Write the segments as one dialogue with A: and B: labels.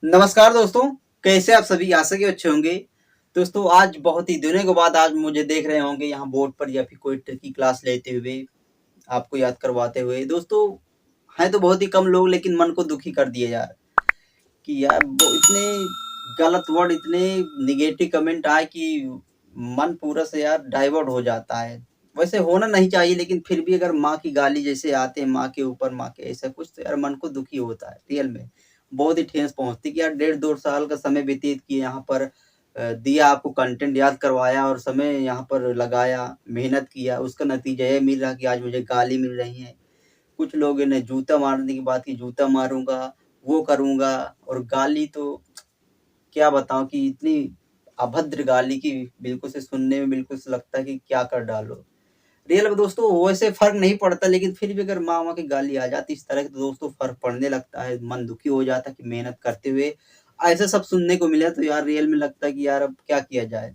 A: नमस्कार दोस्तों। कैसे आप सभी? आशा के अच्छे होंगे। दोस्तों आज बहुत ही दिनों के बाद आज मुझे देख रहे होंगे यहाँ बोर्ड पर या फिर कोई की क्लास लेते हुए, आपको याद करवाते हुए। दोस्तों हैं तो बहुत ही कम लोग, लेकिन मन को दुखी कर दिए यार कि यार वो इतने गलत वर्ड, इतने निगेटिव कमेंट आए कि मन पूरा से यार डाइवर्ट हो जाता है। वैसे होना नहीं चाहिए, लेकिन फिर भी अगर माँ की गाली जैसे आते हैं, माँ के ऊपर माँ के ऐसा कुछ, तो यार मन को दुखी होता है रियल में। बहुत ही ठेस पहुंचती कि यार 1.5-2 साल का समय व्यतीत किए यहाँ पर, दिया आपको कंटेंट याद करवाया और समय यहाँ पर लगाया, मेहनत किया, उसका नतीजा ये मिल रहा कि आज मुझे गाली मिल रही है। कुछ लोगों ने जूता मारने की बात की, जूता मारूंगा, वो करूंगा। और गाली तो क्या बताऊं कि इतनी अभद्र गाली की बिल्कुल से सुनने में बिल्कुल से लगता है कि क्या कर डालो। रियल में दोस्तों वैसे फर्क नहीं पड़ता, लेकिन फिर भी अगर माँ की गाली आ जाती इस तरह की, तो दोस्तों फर्क पड़ने लगता है, मन दुखी हो जाता है कि मेहनत करते हुए ऐसा सब सुनने को मिला, तो यार रियल में लगता है कि यार अब क्या किया जाए।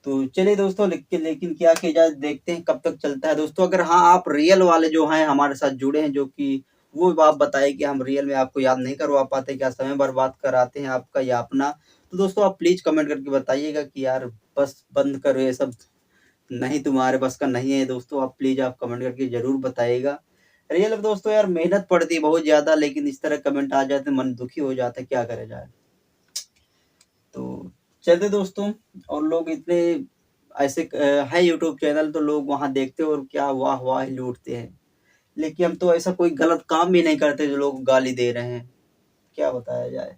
A: तो चलिए दोस्तों, लेकिन क्या किया जाए, देखते हैं कब तक चलता है। दोस्तों अगर हाँ आप रियल वाले जो हैं हमारे साथ जुड़े हैं, जो कि वो आप बताए कि हम रियल में आपको याद नहीं करवा पाते, क्या समय बर्बाद कराते हैं आपका या अपना, तो दोस्तों आप प्लीज कमेंट करके बताइएगा कि यार बस बंद करो ये सब, नहीं तुम्हारे बस का नहीं है। दोस्तों आप प्लीज आप कमेंट करके जरूर बताइएगा। रियल में दोस्तों यार मेहनत पड़ती है बहुत ज्यादा, लेकिन इस तरह कमेंट आ जाते मन दुखी हो जाता है, क्या करे जाए। तो चलते दोस्तों, और लोग इतने ऐसे है यूट्यूब चैनल, तो लोग वहां देखते हैं और क्या वाह वाह लूटते हैं, लेकिन हम तो ऐसा कोई गलत काम भी नहीं करते जो लोग गाली दे रहे हैं, क्या बताया जाए।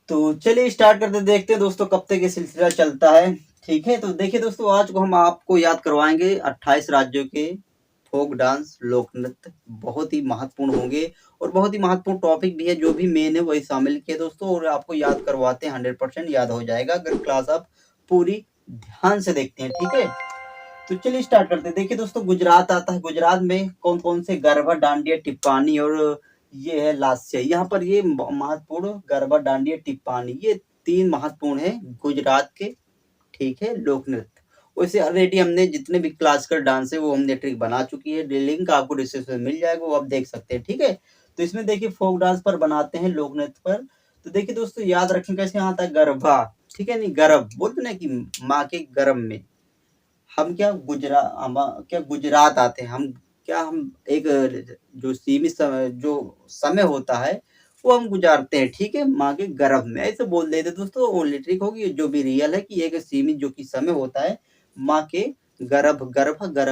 A: तो चलिए स्टार्ट करते, देखते हैं दोस्तों कब तक ये सिलसिला चलता है। ठीक है, तो देखिए दोस्तों, आज को हम आपको याद करवाएंगे 28 राज्यों के फोक डांस, लोक नृत्य। बहुत ही महत्वपूर्ण होंगे और बहुत ही महत्वपूर्ण टॉपिक भी है, जो भी मेन है वही शामिल किया दोस्तों, और आपको याद करवाते हैं। 100% याद हो जाएगा अगर क्लास आप पूरी ध्यान से देखते हैं। ठीक है, तो चलिए स्टार्ट करते हैं। देखिए दोस्तों, गुजरात आता है। गुजरात में कौन कौन से गरबा, डांडिया, टिप्पानी और ये है लास्य। यहाँ पर ये महत्वपूर्ण गरबा, डांडिया, टिप्पानी, ये तीन महत्वपूर्ण है गुजरात के। ठीक है, लोक नृत्य। वैसे ऑलरेडी हमने जितने भी क्लासिकल डांस है वो हमने ट्रिक बना चुकी है, लिंक आपको डिस्क्रिप्शन में मिल जाएगा, वो आप देख सकते हैं। ठीक है, तो इसमें देखिए फोक डांस पर बनाते हैं, लोक नृत्य पर। तो देखिए दोस्तों, याद रखें कैसे आता है गरबा। ठीक है, नहीं गर्भ बोलते ना कि माँ के गर्भ में। हम क्या क्या गुजरात आते हैं हम, क्या हम एक जो सीमित समय, जो समय होता है वो हम गुजारते हैं। ठीक है, माँ के गर्भ में ऐसे बोल देते दोस्तों, वो लिट्रिक होगी जो भी रियल है कि एक सीमित जो कि समय होता है, माँ के गर्भ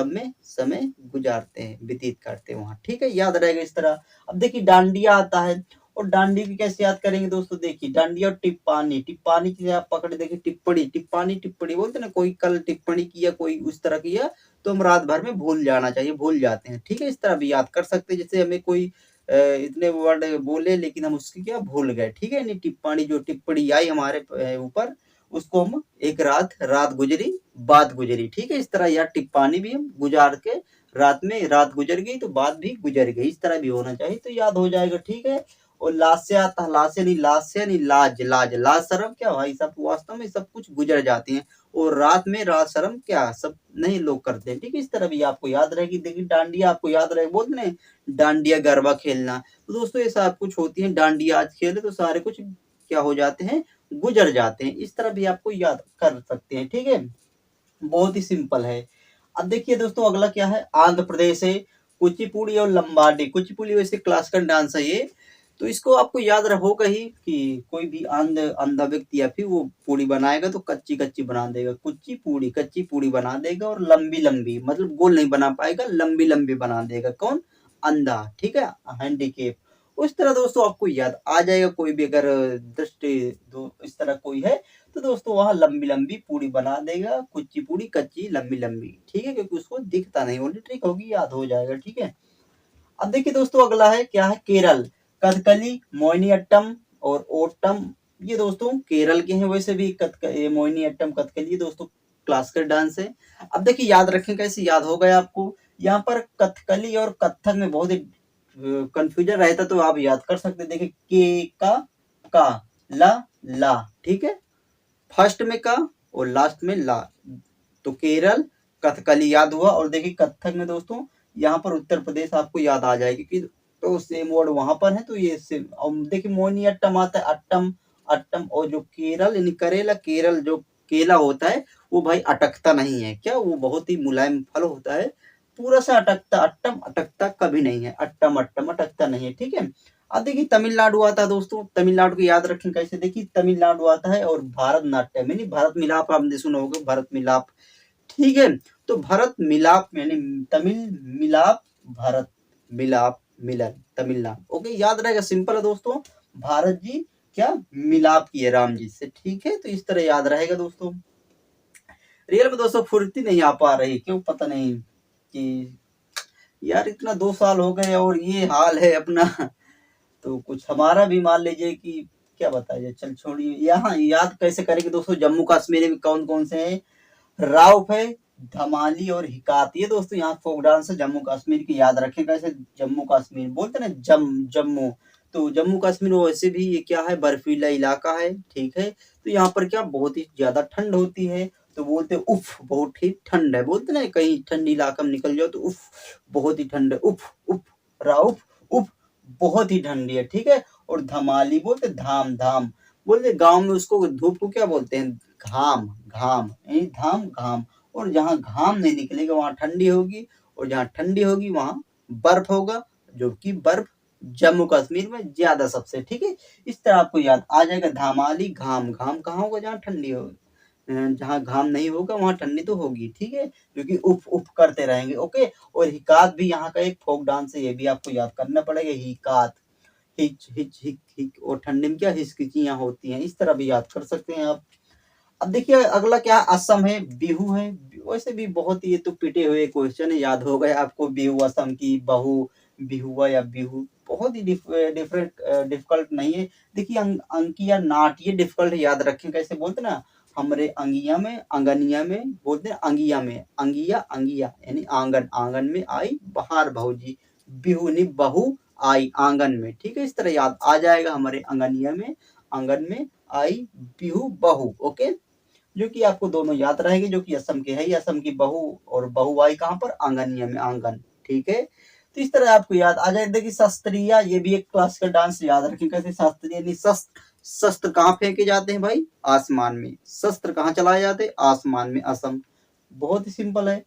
A: में समय गुजारते हैं, व्यतीत करते हैं वहां। ठीक है, याद रहेगा इस तरह। अब देखिए डांडिया आता है, और डांडिया की कैसे याद करेंगे दोस्तों। देखिए डांडिया और टिप्पानी, टिप्पानी की आप पकड़े, देखिए टिप्पणी, टिप्पानी टिप्पणी बोलते ना, कोई कल टिप्पणी किया, कोई उस तरह किया, तो हम रात भर में भूल जाना चाहिए, भूल जाते हैं। ठीक है, इस तरह भी याद कर सकते हैं, जैसे हमें कोई इतने वर्ड बोले लेकिन हम उसकी क्या भूल गए। ठीक है, नहीं टिप्पणी, जो टिप्पणी आई हमारे ऊपर, उसको हम एक रात, रात गुजरी, बात गुजरी। ठीक है, इस तरह यार टिप्पानी भी हम गुजार के, रात में रात गुजर गई तो बात भी गुजर गई, इस तरह भी होना चाहिए, तो याद हो जाएगा। ठीक है, और लास्य आता है, लास्य नहीं लाज, लाज शर्म, क्या भाई सब वास्तव में सब कुछ गुजर जाती हैं, और रात में रात शर्म क्या सब नहीं लोग करते हैं। ठीक है, इस तरह भी आपको याद रहेगी। देखिए डांडिया आपको याद रहे, बोलते हैं डांडिया गरबा खेलना, तो दोस्तों ये सब कुछ होती है। डांडिया आज खेले तो सारे कुछ क्या हो जाते हैं, गुजर जाते हैं, इस तरह भी आपको याद कर सकते हैं। ठीक है, बहुत ही सिंपल है। अब देखिए दोस्तों, अगला क्या है, आंध्र प्रदेश है। कुचिपुड़ी और लंबाडी, कुचिपुड़ी वैसे क्लासिकल डांस है ये, तो इसको आपको याद होगा ही कि कोई भी अंधा व्यक्ति या फिर वो पूड़ी बनाएगा तो कच्ची कच्ची बना देगा, कुच्ची पूड़ी, कच्ची पूड़ी बना देगा, और लंबी लंबी, मतलब गोल नहीं बना पाएगा, लंबी लंबी बना देगा, कौन, अंधा। ठीक है, हैंडीकेप। उस तरह दोस्तों आपको याद आ जाएगा, कोई भी अगर दृष्टि दो इस तरह कोई है, तो दोस्तों वहां लंबी लंबी पूड़ी बना देगा, कुच्ची पूड़ी, कच्ची लंबी लंबी। ठीक है, क्योंकि उसको दिखता नहीं, वो ट्रिक होगी, याद हो जाएगा। ठीक है, अब देखिए दोस्तों, अगला है क्या है, केरल। कथकली, मोहिनीअट्टम और ओटम, ये दोस्तों केरल के हैं। वैसे भी मोहिनीअट्टम, कथकली दोस्तों क्लासिकल डांस है। अब देखिए याद रखें कैसे, याद हो गया आपको। यहाँ पर कथकली और कथक में बहुत ही कंफ्यूजन रहता, तो आप याद कर सकते हैं। देखिए का ला ला। ठीक है, फर्स्ट में का और लास्ट में ला, तो केरल, कथकली याद हुआ। और देखिए कथक में दोस्तों, यहाँ पर उत्तर प्रदेश आपको याद आ जाएगी कि तो सेम वर्ड वहां पर है, तो ये सेम। अब देखिए मोहिनीअट्टम आता है, अट्टम अट्टम। और जो केरल यानी करेला, केरल जो केला होता है वो भाई अटकता नहीं है क्या, वो बहुत ही मुलायम फल होता है, पूरा सा अटकता, अट्टम अटकता कभी नहीं है, अट्टम अट्टम अटकता नहीं है, ठीक है। अब देखिए तमिलनाडु आता है दोस्तों, तमिलनाडु को याद रखें कैसे, देखिए तमिलनाडु आता है और भारत नाट्यम यानी भारत मिलाप आपने सुना होगा, भारत मिलाप, ठीक है। तो भारत मिलाप यानी तमिल मिलाप, भारत मिलाप, मिलन, तमिलनाडु, ओके, याद रहेगा, सिंपल है दोस्तों। भारत जी क्या मिलाप किए राम जी से, ठीक है, तो इस तरह याद रहेगा दोस्तों। रियल में दोस्तों फुर्ती नहीं आ पा रही, क्यों पता नहीं कि यार इतना 2 साल हो गए और ये हाल है अपना। तो कुछ हमारा भी मान लीजिए कि क्या बताइए, चल छोड़िए। यहाँ याद कैसे करेंगे दोस्तों, जम्मू कश्मीर में कौन कौन से हैं, राउफ है, धमाली और हिकात, ये दोस्तों यहाँ फोक डांस है जम्मू कश्मीर की, याद रखें कैसे, जम्मू कश्मीर बोलते ना जम्मू, तो जम्मू कश्मीर वैसे भी ये क्या है, बर्फीला इलाका है, ठीक है। तो यहाँ पर क्या बहुत ही ज्यादा ठंड होती है, तो बोलते उफ बहुत ही ठंड है, बोलते ना कहीं ठंडी इलाका में निकल जाओ तो उफ बहुत ही ठंड है, उफ उफ, राउफ उफ बहुत ही ठंडी है, ठीक है। और धमाली बोलते धाम धाम, बोलते गांव में उसको धूप को क्या बोलते हैं, घाम घाम, यानी धाम घाम। और जहाँ घाम नहीं निकलेगा वहां ठंडी होगी, और जहाँ ठंडी होगी वहां बर्फ होगा, जो कि बर्फ जम्मू कश्मीर में ज्यादा सबसे, ठीक है। इस तरह आपको याद आ जाएगा, धामाली घाम, घाम कहाँ होगा, जहाँ ठंडी होगी, जहाँ घाम नहीं होगा वहां ठंडी तो होगी, ठीक है, क्योंकि उफ उफ करते रहेंगे, ओके। और हिकात भी यहाँ का एक फोक डांस है, ये भी आपको याद करना पड़ेगा, हिकात, हिच हिच हिक हिक, और ठंडी में क्या हिचकिचियां होती हैं, इस तरह भी याद कर सकते हैं आप। अब देखिए अगला क्या, असम है, बिहू है, वैसे भी बहुत ही ये तो पिटे हुए क्वेश्चन है, याद हो गए आपको, बिहू असम की, बहू बिहुआ या बिहू, बहुत ही डिफरेंट डिफिकल्ट नहीं है। देखिए अंकिया नाट, ये डिफिकल्ट है, याद रखें कैसे बोलते ना, हमरे अंगिया में, अंगनिया में बोलते हैं, अंगिया में, अंगिया अंगिया यानी आंगन, आंगन में आई बहार भौजी, बिहू नहीं बहू आई आंगन में, ठीक है, इस तरह याद आ जाएगा, हमारे अंगनिया में, आंगन में आई बिहू बहू, ओके, जो कि आपको दोनों याद रहेंगे, जो कि असम के है, असम की बहू, और बहू आई कहाँ पर, आंगनिया में, आंगन, ठीक है। तो इस तरह आपको याद आ जाए। देखिए शास्त्रीय, ये भी एक क्लासिकल डांस, याद रखें कैसे, शास्त्रीय यानी शस्त्र, शस्त्र कहाँ फेंके जाते हैं भाई, आसमान में, शस्त्र कहाँ चलाए जाते हैं, आसमान में, असम, बहुत ही सिंपल है।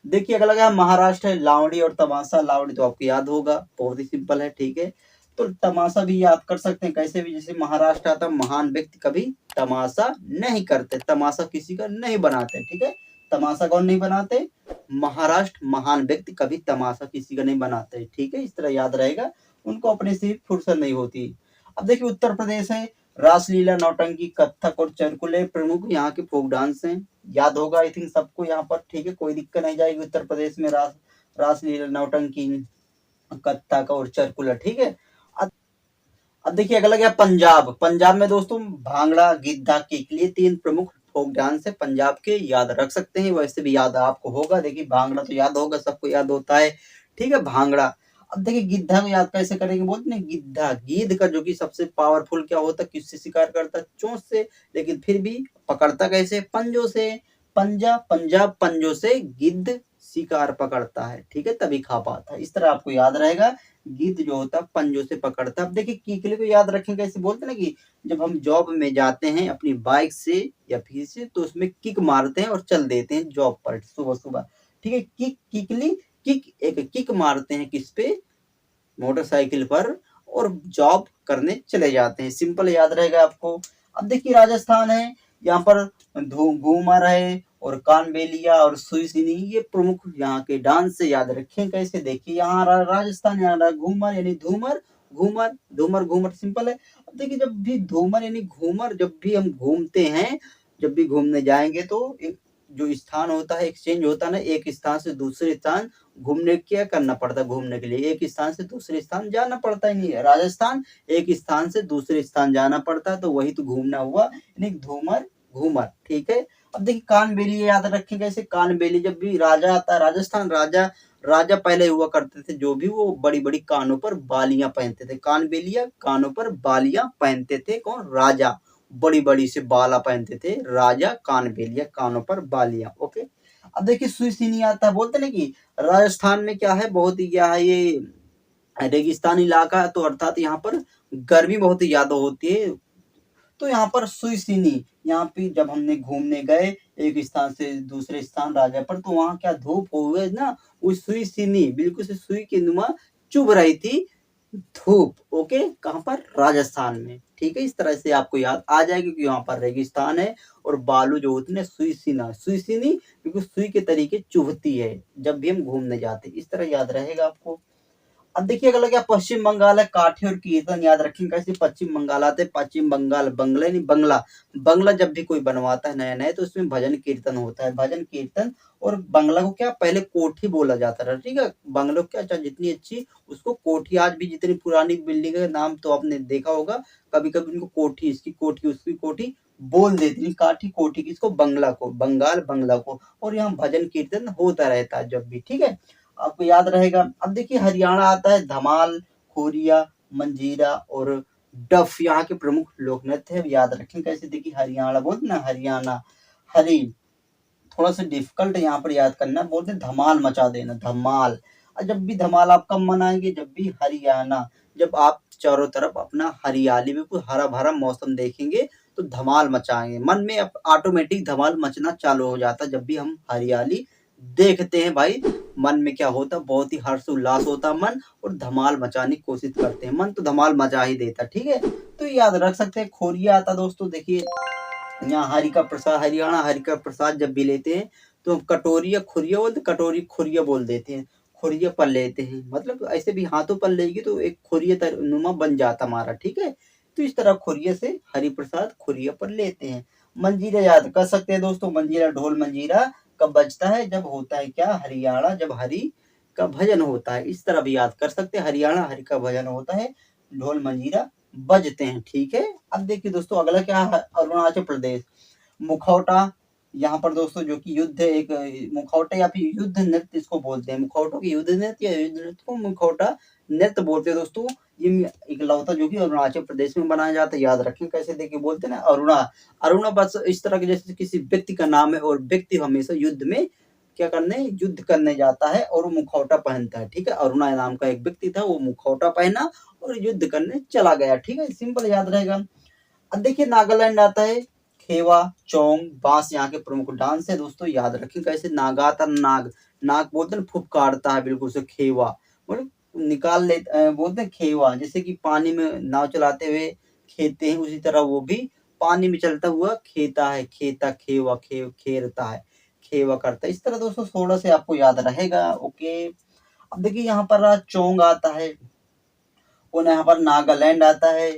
A: देखिए अगला क्या, महाराष्ट्र है, लावड़ी और तमाशा, लावड़ी तो आपको याद होगा, बहुत ही सिंपल है, ठीक है। तो तमाशा भी याद कर सकते हैं कैसे भी, जैसे महाराष्ट्र आता, महान व्यक्ति कभी तमाशा नहीं करते, तमाशा किसी का नहीं बनाते, ठीक है। तमाशा कौन नहीं बनाते, महाराष्ट्र, महान व्यक्ति कभी तमाशा किसी का नहीं बनाते, ठीक है, इस तरह याद रहेगा, उनको अपने से फुर्सत नहीं होती। अब देखिए उत्तर प्रदेश है, रासलीला, नौटंकी, कथक और चरकुले प्रमुख यहाँ के फोक डांस हैं, याद होगा आई थिंक सबको यहाँ पर, ठीक है, कोई दिक्कत नहीं जाएगी। उत्तर प्रदेश में रासलीला, नौटंकी, कथक और चरकुला, ठीक है। अब देखिए अगला क्या, पंजाब, पंजाब में दोस्तों भांगड़ा, गिद्धा, किकली, 3 प्रमुख फोक डांस है पंजाब के, याद रख सकते हैं, वैसे भी याद आपको होगा। देखिए भांगड़ा तो याद होगा, सबको याद होता है, ठीक है, भांगड़ा। अब देखिए गिद्धा को याद कैसे करेंगे, बोलते ना गिद्धा, गिद्ध का जो कि सबसे पावरफुल क्या होता है, किससे शिकार करता है, चोंच से, लेकिन फिर भी पकड़ता कैसे, पंजों से, पंजा, पंजाब पंजों से गिद्ध शिकार पकड़ता है, ठीक है, तभी खा पाता है, इस तरह आपको याद रहेगा, गिद्ध जो होता है पंजों से पकड़ता है। अब देखिए कीकली को याद रखें कैसे, बोलते ना कि जब हम जॉब में जाते हैं अपनी बाइक से या फिर से, तो उसमें किक मारते हैं और चल देते हैं जॉब पर सुबह सुबह, ठीक है, किकली, किक, एक किक मारते हैं किस पे, मोटरसाइकिल पर, और जॉब करने चले जाते हैं, सिंपल याद रहेगा आपको। अब देखिए राजस्थान है, यहाँ पर घूमर है और कानबेलिया और सुईसिनी, ये प्रमुख यहाँ के डांस से, याद रखें कैसे, देखिए यहाँ राजस्थान, यहाँ घूमर यानी धूमर, घूमर धूमर घूमर, सिंपल है। अब देखिए जब भी धूमर यानी घूमर, जब भी हम घूमते हैं, जब भी घूमने जाएंगे तो एक जो स्थान होता है, एक्सचेंज होता है ना, एक स्थान से दूसरे स्थान घूमने, क्या करना पड़ता है, घूमने के लिए एक स्थान से दूसरे स्थान जाना पड़ता है, नहीं राजस्थान एक स्थान से दूसरे स्थान जाना पड़ता है, तो वही तो घूमना हुआ, यानी धूमर घूमर, ठीक है। अब देखिए कानबेली, याद रखें कैसे, कानबेली, जब भी राजा आता है राजस्थान, राजा, राजा पहले हुआ करते थे जो भी, वो बड़ी बड़ी कानों पर बालियां पहनते थे, कानबेलिया कानों पर बालियां पहनते थे, कौन, राजा, बड़ी बड़ी से बाला पहनते थे राजा, कानबेलिया कानों पर बालियां, ओके। अब देखिए सुईसिनी आता है, बोलते ना कि राजस्थान में क्या है, बहुत ही क्या है ये रेगिस्तानी इलाका है, तो अर्थात यहाँ पर गर्मी बहुत ही ज्यादा होती है। तो यहाँ पर सुई सीनी, यहाँ पे जब हमने घूमने गए एक स्थान से दूसरे स्थान राजा पर, तो वहाँ क्या धूप हो गई ना, वो सुई सीनी बिल्कुल से सुई की नुमा चुभ रही थी धूप। ओके, कहाँ पर? राजस्थान में। ठीक है, इस तरह से आपको याद आ जाएगा कि वहाँ पर रेगिस्तान है और बालू जो होती है सुई सीना, सुई सीनी बिल्कुल सुई के तरीके चुभती है जब भी हम घूमने जाते, इस तरह याद रहेगा आपको। अब देखिए अगला क्या, पश्चिम बंगाल है, काठी और कीर्तन याद रखेंगे कैसे। पश्चिम बंगाल आते हैं, पश्चिम बंगाल, बंगला नहीं बंगला, बंगला जब भी कोई बनवाता है नया नया, तो उसमें भजन कीर्तन होता है, भजन कीर्तन। और बंगला को क्या पहले कोठी बोला जाता था, ठीक है। बंगलों क्या, चाहे जितनी अच्छी उसको कोठी, आज भी जितनी पुरानी बिल्डिंग का नाम तो आपने देखा होगा, कभी कभी उनको कोठी, इसकी कोठी उसकी कोठी बोल देती, काठी कोठी किसको, बंगला को, बंगाल बंगला को। और यहाँ भजन कीर्तन होता रहता है जब भी, ठीक है, आपको याद रहेगा। अब देखिए हरियाणा आता है, धमाल, खोरिया, मंजीरा और डफ यहाँ के प्रमुख लोक नृत्य है, याद रखें कैसे। देखिए हरियाणा बोलते ना, हरियाणा, हरी, थोड़ा सा डिफिकल्ट यहाँ पर याद करना, बोलते धमाल मचा देना, धमाल। और जब भी धमाल आप कब मनाएंगे, जब भी हरियाणा, जब आप चारों तरफ अपना हरियाली बिल्कुल हरा भरा मौसम देखेंगे, तो धमाल मचाएंगे, मन में ऑटोमेटिक धमाल मचना चालू हो जाता है जब भी हम हरियाली देखते हैं भाई। मन में क्या होता है, बहुत ही हर्ष उल्लास होता है मन, और धमाल मचाने की कोशिश करते हैं, मन तो धमाल मचा ही देता, ठीक है। तो याद रख सकते हैं। खोरिया आता दोस्तों, देखिए यहाँ हरि का प्रसाद, हरियाणा हरि का प्रसाद जब भी लेते हैं, तो हम कटोरिया खुरिया बोलते, कटोरी खुरिया बोल देते हैं, खुरिया पर लेते हैं, मतलब ऐसे भी हाथों पर लेगी तो एक खुरिया नुमा बन जाता हमारा, ठीक है। तो इस तरह खुरिया से हरि प्रसाद खुरिया पर लेते हैं। मंजीरा याद कर सकते हैं दोस्तों, मंजीरा, ढोल मंजीरा कब बजता है, जब होता है क्या, हरियाणा, जब हरि का भजन होता है, इस तरह भी याद कर सकते हैं, हरियाणा हरि का भजन होता है, ढोल मंजीरा बजते हैं, ठीक है। अब देखिए दोस्तों अगला क्या है, अरुणाचल प्रदेश, मुखौटा, यहाँ पर दोस्तों जो कि युद्ध एक, मुखौटा या फिर युद्ध नृत्य इसको बोलते हैं, मुखौटों की युद्ध नृत्य या युद्ध नृत्य को मुखौटा नृत्य बोलते हैं दोस्तों। ये इकलौता जो कि अरुणाचल प्रदेश में बनाया जाता है, याद रखें कैसे। देखिए बोलते हैं ना अरुणा, अरुणा बस इस तरह के जैसे किसी व्यक्ति का नाम है, और व्यक्ति हमेशा युद्ध में क्या करने, युद्ध करने जाता है और वो मुखौटा पहनता है, ठीक है। अरुणा नाम का एक व्यक्ति था, वो मुखौटा पहना और युद्ध करने चला गया, ठीक है, सिंपल याद रहेगा। अब देखिए नागालैंड आता है, खेवा, चोंग, बांस यहाँ के प्रमुख डांस है दोस्तों, याद रखें कैसे। नागाता, नाग, नाग बोलते हैं फुफकारता है बिल्कुल से, खेवा मतलब निकाल ले, बोलते हैं खेवा, जैसे कि पानी में नाव चलाते हुए खेते हैं, उसी तरह वो भी पानी में चलता हुआ खेता है, खेता, खेवा, खेरता है, खेवा करता है, इस तरह दोस्तों थोड़ा से आपको याद रहेगा। ओके, अब देखिए यहाँ पर चोंग आता है, और यहाँ पर नागालैंड आता है,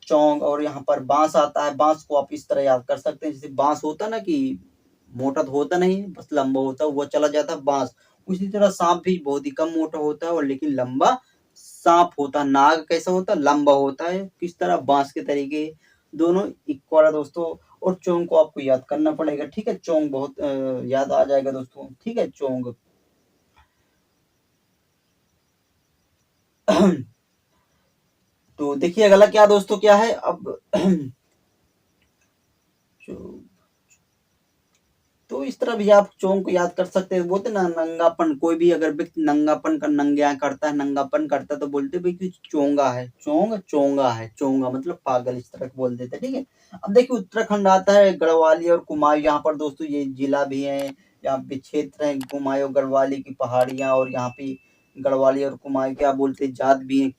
A: चोंग, और यहाँ पर बांस आता है। बांस को आप इस तरह याद कर सकते हैं, जैसे बांस होता ना कि मोटा तो होता नहीं, बस लंबा होता है, वो चला जाता है बांस। उसी तरह सांप भी बहुत ही कम मोटा होता है और लेकिन लंबा सांप होता है। नाग कैसा होता है, लंबा होता है, किस तरह, बांस के तरीके, दोनों इक्वल है दोस्तों। और चोंग को आपको याद करना पड़ेगा, ठीक है, चोंग बहुत याद आ जाएगा दोस्तों, ठीक है, चोंग। तो देखिए अगला क्या दोस्तों, क्या है अब तो इस तरह भी आप चोंग को याद कर सकते हैं। बोलते ना नंगापन, कोई भी अगर व्यक्ति नंगापन का नंगा करता है, नंगापन करता है, तो बोलते भाई कि चोंगा है, चोंग, चोंगा है, चोंगा मतलब पागल, इस तरह बोल देते हैं, ठीक है। अब देखिए उत्तराखंड आता है, गढ़वाली और कुमाऊं, यहाँ पर दोस्तों ये जिला भी है, यहाँ पे क्षेत्र है, कुमाऊं गढ़वाली की पहाड़ियां, और यहाँ पे गढ़वाली और कुमाऊं क्या बोलते हैं, जात भी है।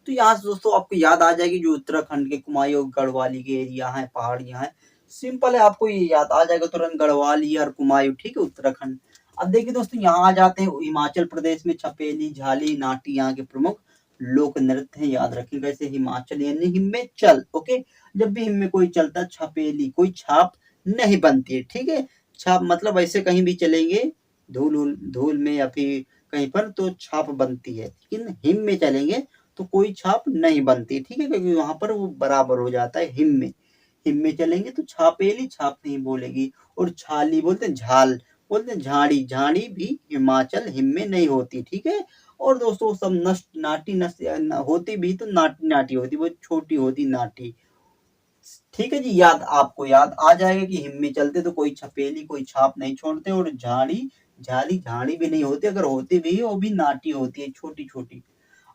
A: तो यहाँ से दोस्तों आपको याद आ जाएगी जो उत्तराखंड के कुमाऊं और गढ़वाली के एरिया है, पहाड़ियां हैं, सिंपल है, आपको ये याद आ जाएगा तुरंत, गढ़वाली और कुमाऊं, ठीक है, उत्तराखंड। अब देखिए दोस्तों यहाँ आ जाते हैं हिमाचल प्रदेश में, छपेली, झाली, नाटी यहाँ के प्रमुख लोक नृत्य हैं, याद रखें कैसे। हिमाचल यानी हिमाचल, ओके, जब भी हिम में कोई चलता, छपेली, कोई छाप नहीं बनती है, ठीक है। छाप मतलब ऐसे कहीं भी चलेंगे धूल धूल में या फिर कहीं पर तो छाप बनती है, लेकिन हिम में चलेंगे तो कोई छाप नहीं बनती, ठीक है, क्योंकि वहां पर वो बराबर हो जाता है हिम में। हिम में चलेंगे तो छापेली, छाप नहीं बोलेगी। और छाली बोलते हैं, झाल बोलते हैं, झाड़ी, झाड़ी भी हिमाचल हिम में नहीं होती, ठीक है। और दोस्तों सब नष्ट, नाटी नष्ट होती भी तो नाटी नाटी होती, वो छोटी होती नाटी, ठीक है जी। याद आपको याद आ जाएगा कि हिम में चलते तो कोई छपेली, कोई छाप नहीं छोड़ते, और झाड़ी, झाली, झाड़ी भी नहीं होती, अगर होती भी है वो भी नाटी होती है, छोटी छोटी।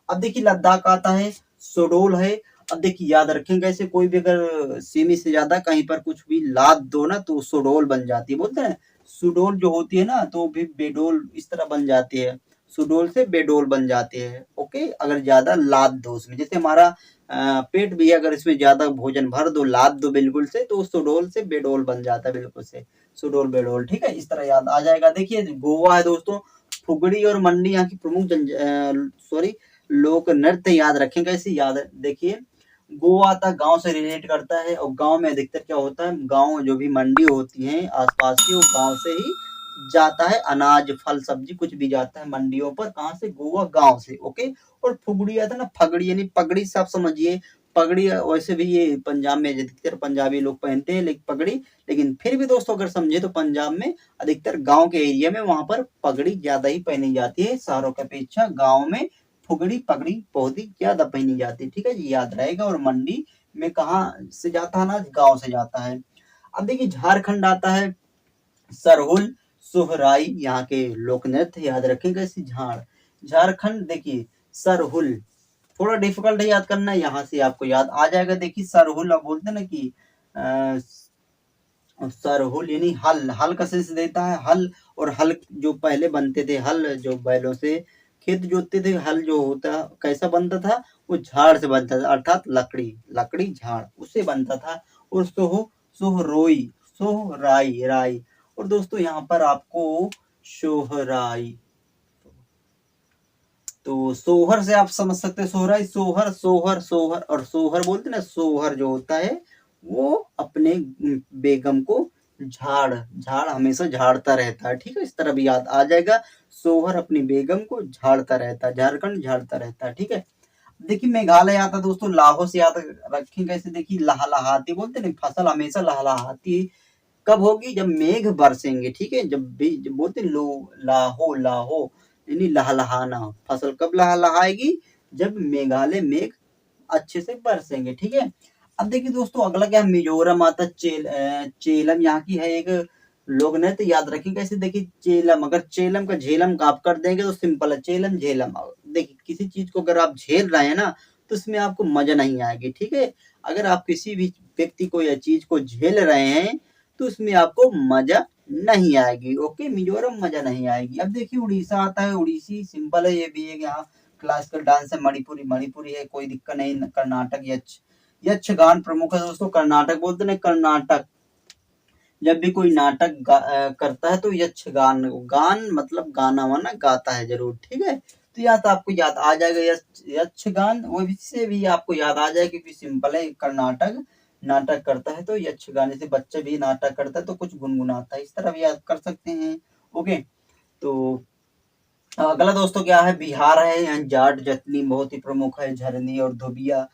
A: अब देखिए लद्दाख आता है, सुडोल है। अब देखिए याद रखें कैसे, कोई भी अगर सेमी से ज्यादा कहीं पर कुछ भी लाद दो ना तो सुडोल बन जाती है, बोलते हैं सुडोल जो होती है ना तो भी बेडोल इस तरह बन जाती है, सुडोल से बेडोल बन जाती है। ओके, अगर ज्यादा लाद दो उसमें, जैसे हमारा पेट भी अगर इसमें ज्यादा भोजन भर दो, लाद दो बिल्कुल से, तो सुडोल से बेडोल बन जाता है बिल्कुल से, सुडोल बेडोल। ठीक है, इस तरह याद आ जाएगा। देखिए गोवा है दोस्तों, फुगड़ी और मंडी यहाँ की प्रमुख सॉरी लोक नृत्य याद रखें कैसे, याद देखिए गोवा आता गांव से रिलेट करता है, और गांव में अधिकतर क्या होता है, गांव जो भी मंडी होती है आसपास की, वो गांव से ही जाता है, अनाज फल सब्जी कुछ भी जाता है मंडियों पर, कहाँ से, गोवा गांव से। ओके, और फुगड़ी आता है ना, फगड़ी यानी पगड़ी से आप समझिए, पगड़ी वैसे भी ये पंजाब में अधिकतर पंजाबी लोग पहनते हैं लेकिन पगड़ी, लेकिन फिर भी दोस्तों अगर समझे तो पंजाब में अधिकतर गांव के एरिया में वहां पर पगड़ी ज्यादा ही पहनी जाती है, शहरों की अपेक्षा गांव में फुगड़ी पगड़ी बहुत ही ज्यादा पहनी जाती है। ठीक है जी, याद रहेगा। और मंडी में कहाँ से जाता है ना, गांव से जाता है। अब देखिए झारखंड आता है, सरहुल सोहराई यहाँ के लोक नृत्य याद रखेंगे इसी झारखंड। देखिए सरहुल थोड़ा डिफिकल्ट है याद करना, यहाँ से आपको याद आ जाएगा। देखिए सरहुल अब बोलते हैं ना कि सरहुल यानी हल, हल का सेंस देता है, हल। और हल जो पहले बनते थे, हल जो बैलों से खेत जोतते थे, हल जो होता कैसा बनता था, वो झाड़ से बनता था, अर्थात लकड़ी, लकड़ी झाड़ उससे बनता था। और सोहरोई सोहराई राई। और दोस्तों यहाँ पर आपको सोहराई, तो सोहर से आप समझ सकते हैं, सोहराई सोहर सोहर सोहर, और सोहर बोलते ना, सोहर जो होता है वो अपने बेगम को झाड़, झाड़ हमेशा झाड़ता रहता है। ठीक है, इस तरह भी याद आ जाएगा, सोहर अपनी बेगम को झाड़ता रहता है, झारखंड झाड़ता रहता है। ठीक है, देखिए मेघालय आता है दोस्तों, लाहो से याद रखें कैसे, देखिए लहलहाती बोलते ना, फसल हमेशा लहलहाती कब होगी, जब मेघ बरसेंगे। ठीक है, जब भी जब बोलते लो लाहो लाहो यानी लहलहाना, फसल कब लहलहाएगी, जब मेघालय मेघ अच्छे से बरसेंगे। ठीक है, अब देखिए दोस्तों अगला क्या, मिजोरम आता है, चेलम यहाँ की है एक लोक नृत्य याद रखिए कैसे। देखिए चेलम, अगर चेलम का झेलम का आप कर देंगे तो सिंपल है, चेलम झेलम। देखिए किसी चीज को अगर आप झेल रहे हैं ना तो उसमें आपको मजा नहीं आएगी। ठीक है, अगर आप किसी भी व्यक्ति को या चीज को झेल रहे हैं तो उसमें आपको मजा नहीं आएगी। ओके, मिजोरम मजा नहीं आएगी। अब देखिए उड़ीसा आता है, उड़ीसी सिंपल है, ये भी एक यहाँ क्लासिकल डांस है। मणिपुरी, मणिपुरी है, कोई दिक्कत नहीं। कर्नाटक यक्षगान प्रमुख है दोस्तों, कर्नाटक बोलते ना, कर्नाटक जब भी कोई नाटक करता है तो यक्षगान, गान मतलब गाना वाना गाता है जरूर। ठीक है, तो यहाँ तो आपको याद आ जाएगा यक्षगान, वो से भी आपको याद आ जाएगा क्योंकि सिंपल है, कर्नाटक नाटक करता है तो यक्षगान, जैसे बच्चे भी नाटक करता है तो कुछ गुनगुनाता है, इस तरह भी याद कर सकते हैं। ओके, तो अगला दोस्तों क्या है, बिहार है, यहाँ जाट जतनी बहुत ही प्रमुख है, झरनी और धोबिया।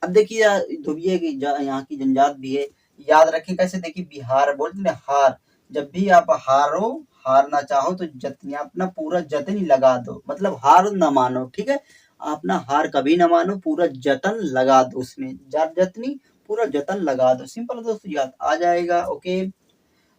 A: अब देखिए धोबिया की यहाँ की जनजात भी है, याद रखें कैसे। देखिए बिहार बोलते ना, हार, जब भी आप हारो, हारना चाहो तो जतनी, अपना पूरा जतनी लगा दो, मतलब हार न मानो। ठीक है, अपना हार कभी न मानो, पूरा जतन लगा दो उसमें, जाट जतनी पूरा जतन लगा दो, सिंपल दोस्तों याद आ जाएगा। ओके,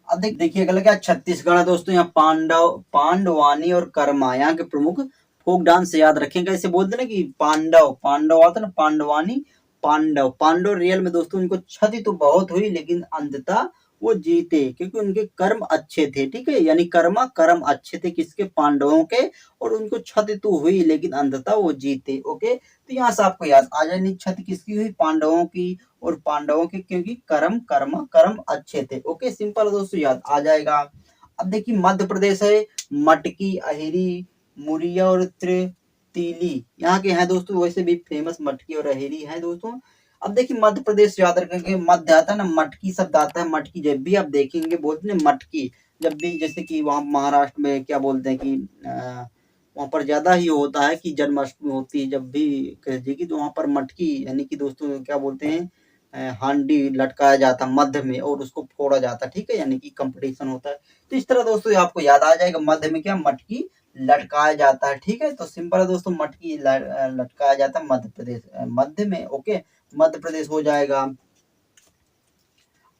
A: अब देखिए अगला क्या, छत्तीसगढ़ है दोस्तों, यहाँ पांडवानी और कर्मा यहाँ के प्रमुख फोक डांस से याद रखेंगे। ऐसे बोलते ना कि पांडव, पांडव आता ना, पांडवानी पांडव, पांडव रियल में दोस्तों उनको क्षति तो बहुत हुई लेकिन अंततः वो जीते क्योंकि उनके कर्म अच्छे थे। ठीक है, यानी कर्मा कर्म अच्छे थे किसके, पांडवों के, और उनको क्षति तो हुई लेकिन अंततः वो जीते। ओके, तो यहाँ से आपको याद आ जाए, क्षति किसकी हुई, पांडवों की, और पांडवों के क्योंकि कर्म अच्छे थे। ओके, सिंपल दोस्तों याद आ जाएगा। अब देखिए मध्य प्रदेश है, मटकी अहिरी मुरिया और त्रितीली यहाँ के हैं दोस्तों, वैसे भी फेमस मटकी और अहिरी हैं दोस्तों। अब देखिए मध्य प्रदेश याद रखेंगे, मध्य आता है ना, मटकी शब्द आता है, मटकी जब भी आप देखेंगे बोलते हैं मटकी, जब भी जैसे कि वहां महाराष्ट्र में क्या बोलते हैं कि वहां पर ज्यादा ही होता है कि जन्माष्टमी होती है, जब भी कह जी की तो वहां पर मटकी यानी कि दोस्तों क्या बोलते हैं, हांडी लटकाया जाता मध्य में और उसको फोड़ा जाता। ठीक है, यानी कि कंपटीशन होता है। तो इस तरह दोस्तों आपको याद आ जाएगा, मध्य में क्या, मटकी लटकाया जाता है। ठीक है, तो सिंपल है दोस्तों, मटकी लटकाया जाता है मध्य प्रदेश, मध्य में। ओके, मध्य प्रदेश हो जाएगा।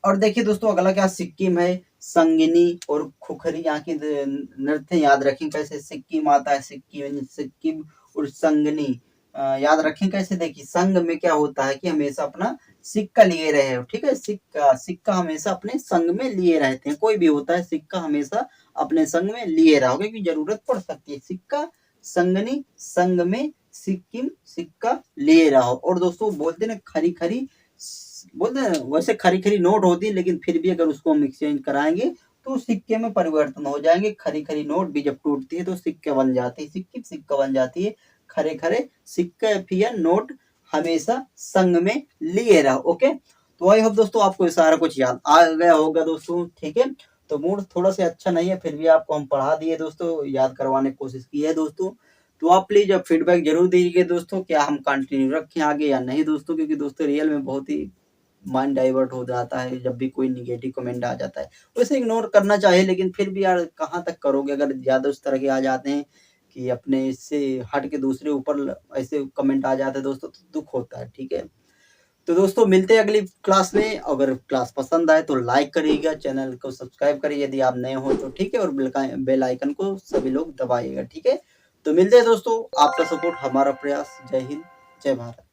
A: और देखिए दोस्तों अगला क्या, सिक्किम है, संगिनी और खुखरी यहाँ की नृत्य याद रखें कैसे, सिक्किम आता है, सिक्किम सिक्किम और संगनी याद रखें कैसे। देखिए संग में क्या होता है कि हमेशा अपना सिक्का लिए रहे हो, ठीक है। सिक्का सिक्का हमेशा अपने संग में लिए रहते हैं, कोई भी होता है सिक्का हमेशा अपने संग में लिए रहो, क्योंकि जरूरत पड़ सकती है। सिक्का संगनी संग में सिक्किम सिक्का लिए रहो। और दोस्तों बोलते ना खरी खरी, बोलते हैं वैसे खरी खरी नोट होती है, लेकिन फिर भी अगर उसको हम एक्सचेंज कराएंगे तो सिक्के में परिवर्तन हो जाएंगे। खरी खरी नोट भी जब टूटती है तो सिक्के बन जाती है, सिक्की सिक्का बन जाती है। खरे खरे सिक्के या नोट हमेशा संग में लिए रहो। ओके, तो आई होप दोस्तों आपको ये सारा कुछ याद आ गया होगा दोस्तों, ठीक है। तो मूड थोड़ा सा अच्छा नहीं है, फिर भी आपको हम पढ़ा दिए दोस्तों, याद करवाने की कोशिश की है दोस्तों। तो आप प्लीज अब फीडबैक जरूर दीजिए दोस्तों, क्या हम कंटिन्यू रखें आगे या नहीं दोस्तों, क्योंकि दोस्तों रियल में बहुत ही माइंड डाइवर्ट हो जाता है जब भी कोई निगेटिव कमेंट आ जाता है। वैसे इग्नोर करना चाहिए, लेकिन फिर भी यार कहाँ तक करोगे, अगर ज्यादा उस तरह के आ जाते हैं कि अपने इससे हट के दूसरे ऊपर ऐसे कमेंट आ जाते हैं दोस्तों, तो दुख होता है, ठीक है। तो दोस्तों मिलते हैं अगली क्लास में। अगर क्लास पसंद आए तो लाइक करिएगा, चैनल को सब्सक्राइब करिए यदि आप नए हो तो, ठीक है। और बेल आइकन को सभी लोग दबाइएगा, ठीक है। तो मिलते हैं दोस्तों, आपका सपोर्ट हमारा प्रयास। जय हिंद, जय भारत।